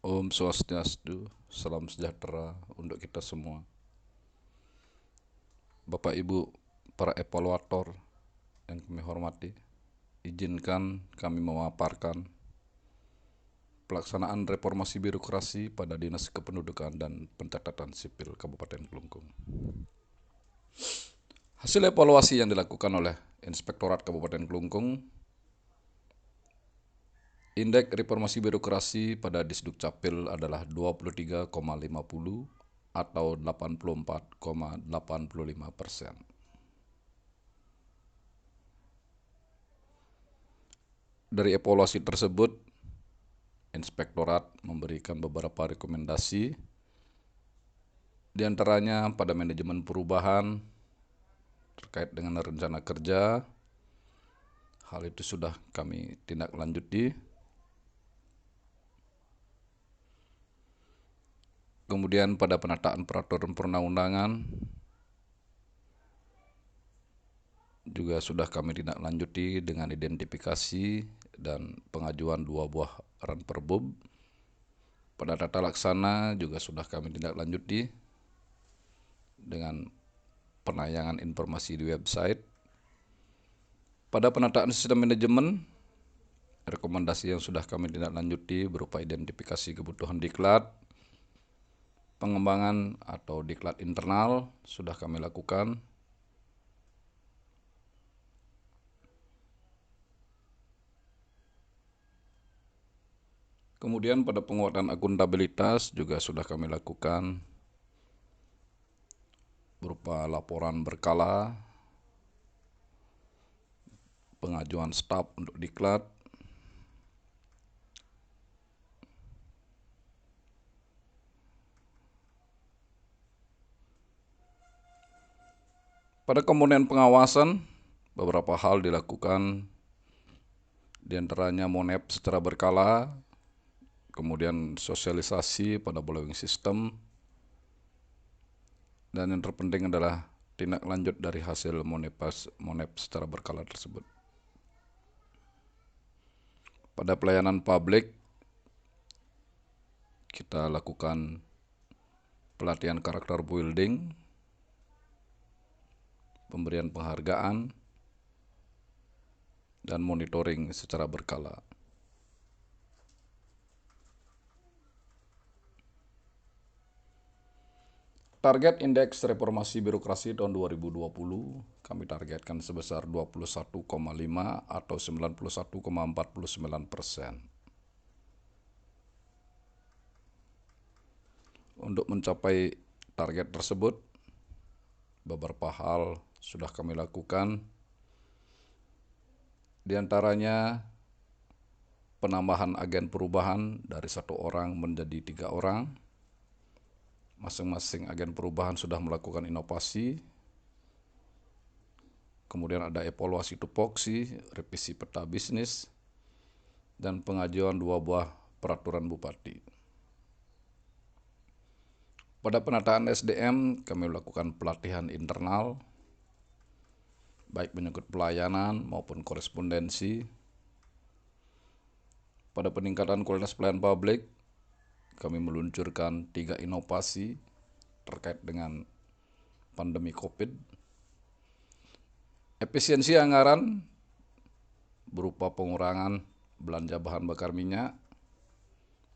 Om Swastiastu, salam sejahtera untuk kita semua. Bapak Ibu, para evaluator yang kami hormati, izinkan kami memaparkan pelaksanaan reformasi birokrasi pada Dinas Kependudukan dan Pencatatan Sipil Kabupaten Kelungkung. Hasil evaluasi yang dilakukan oleh Inspektorat Kabupaten Kelungkung, indeks reformasi birokrasi pada Disduk Capil adalah 23,50 atau 84,85%. Dari evaluasi tersebut, Inspektorat memberikan beberapa rekomendasi, di antaranya pada manajemen perubahan terkait dengan rencana kerja. Hal itu sudah kami tindak lanjuti. Kemudian pada penataan peraturan perundang-undangan juga sudah kami tindak lanjuti dengan identifikasi dan pengajuan 2 buah ranperbub. Pada tata laksana juga sudah kami tindak lanjuti dengan penayangan informasi di website. Pada penataan sistem manajemen, rekomendasi yang sudah kami tindak lanjuti berupa identifikasi kebutuhan diklat, pengembangan atau diklat internal sudah kami lakukan. Kemudian pada penguatan akuntabilitas juga sudah kami lakukan berupa laporan berkala, pengajuan staf untuk diklat, pada komponen pengawasan beberapa hal dilakukan, di antaranya monep secara berkala, kemudian sosialisasi pada following system, dan yang terpenting adalah tindak lanjut dari hasil monep secara berkala tersebut. Pada pelayanan publik, kita lakukan pelatihan karakter building, pemberian penghargaan, dan monitoring secara berkala. Target indeks reformasi birokrasi tahun 2020 kami targetkan sebesar 21,5 atau 91,49%. Untuk mencapai target tersebut, beberapa hal sudah kami lakukan, di antaranya penambahan agen perubahan dari 1 orang menjadi 3 orang. Masing-masing agen perubahan sudah melakukan inovasi. Kemudian ada evaluasi tupoksi, revisi peta bisnis, dan pengajuan 2 buah peraturan bupati. Pada penataan SDM, kami melakukan pelatihan internal, baik menyangkut pelayanan maupun korespondensi. Pada peningkatan kualitas pelayanan publik, kami meluncurkan 3 inovasi terkait dengan pandemi COVID. Efisiensi anggaran berupa pengurangan belanja bahan bakar minyak,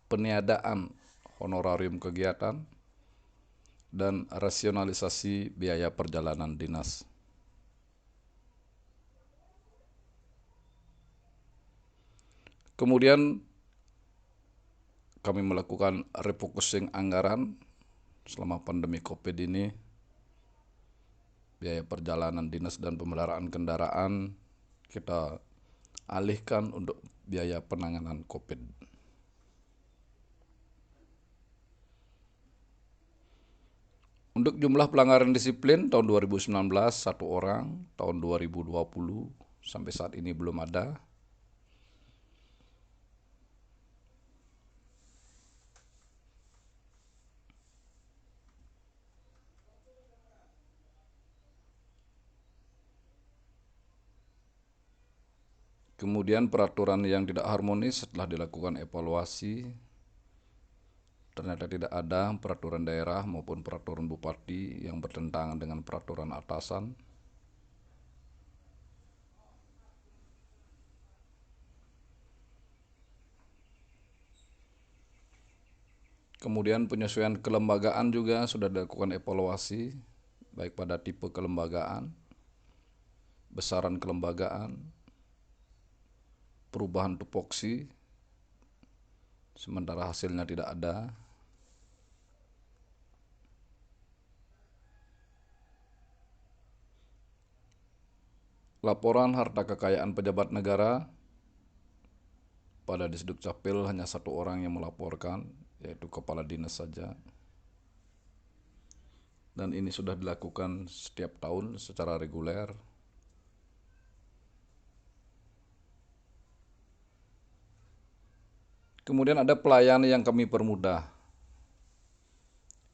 peniadaan honorarium kegiatan, dan rasionalisasi biaya perjalanan dinas. Kemudian kami melakukan refocusing anggaran selama pandemi COVID ini. Biaya perjalanan dinas dan pemeliharaan kendaraan kita alihkan untuk biaya penanganan COVID. Untuk jumlah pelanggaran disiplin tahun 2019 1 orang, tahun 2020 sampai saat ini belum ada. Kemudian peraturan yang tidak harmonis setelah dilakukan evaluasi ternyata tidak ada peraturan daerah maupun peraturan bupati yang bertentangan dengan peraturan atasan. Kemudian penyesuaian kelembagaan juga sudah dilakukan evaluasi, baik pada tipe kelembagaan, besaran kelembagaan, perubahan tupoksi, sementara hasilnya tidak ada. Laporan harta kekayaan pejabat negara pada Disduk Capil hanya 1 orang yang melaporkan, yaitu kepala dinas saja. Dan ini sudah dilakukan setiap tahun secara reguler. Kemudian ada pelayan yang kami permudah.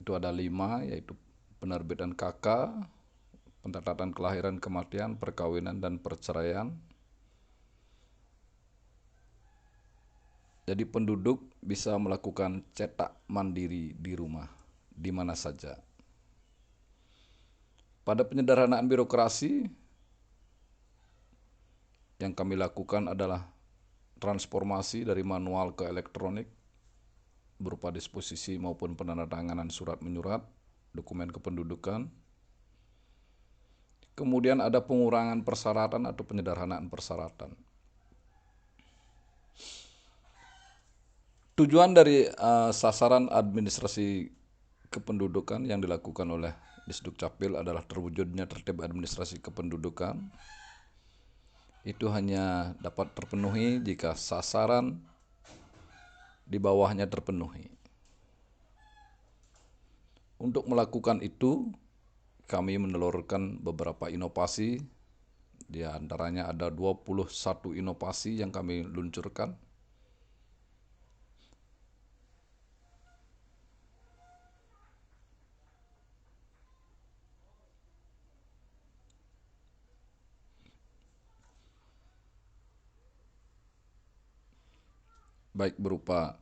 Itu ada 5, yaitu penerbitan KK, pencatatan kelahiran, kematian, perkawinan, dan perceraian. Jadi penduduk bisa melakukan cetak mandiri di rumah, di mana saja. Pada penyederhanaan birokrasi, yang kami lakukan adalah transformasi dari manual ke elektronik berupa disposisi maupun penandatanganan surat menyurat, dokumen kependudukan. Kemudian ada pengurangan persyaratan atau penyederhanaan persyaratan. Tujuan dari sasaran administrasi kependudukan yang dilakukan oleh Disduk Capil adalah terwujudnya tertib administrasi kependudukan. Itu hanya dapat terpenuhi jika sasaran di bawahnya terpenuhi. Untuk melakukan itu, kami menelurkan beberapa inovasi. Di antaranya ada 21 inovasi yang kami luncurkan. Baik berupa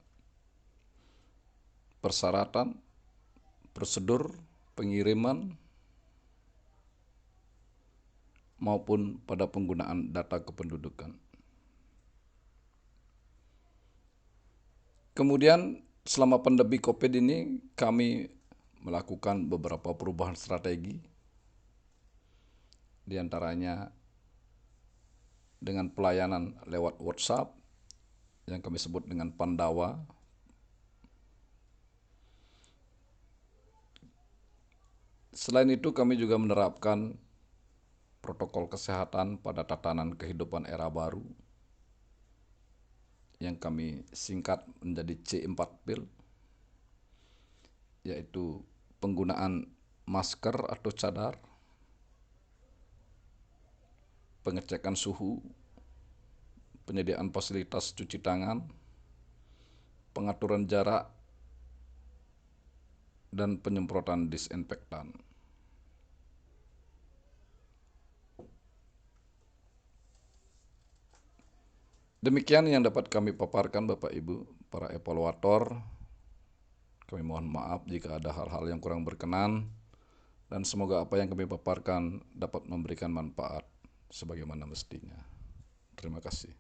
persyaratan, prosedur, pengiriman, maupun pada penggunaan data kependudukan. Kemudian selama pandemi COVID ini kami melakukan beberapa perubahan strategi, di antaranya dengan pelayanan lewat WhatsApp yang kami sebut dengan Pandawa. Selain itu kami juga menerapkan protokol kesehatan pada tatanan kehidupan era baru yang kami singkat menjadi C4PIL, yaitu penggunaan masker atau cadar, pengecekan suhu, penyediaan fasilitas cuci tangan, pengaturan jarak, dan penyemprotan disinfektan. Demikian yang dapat kami paparkan Bapak Ibu, para evaluator. Kami mohon maaf jika ada hal-hal yang kurang berkenan, dan semoga apa yang kami paparkan dapat memberikan manfaat sebagaimana mestinya. Terima kasih.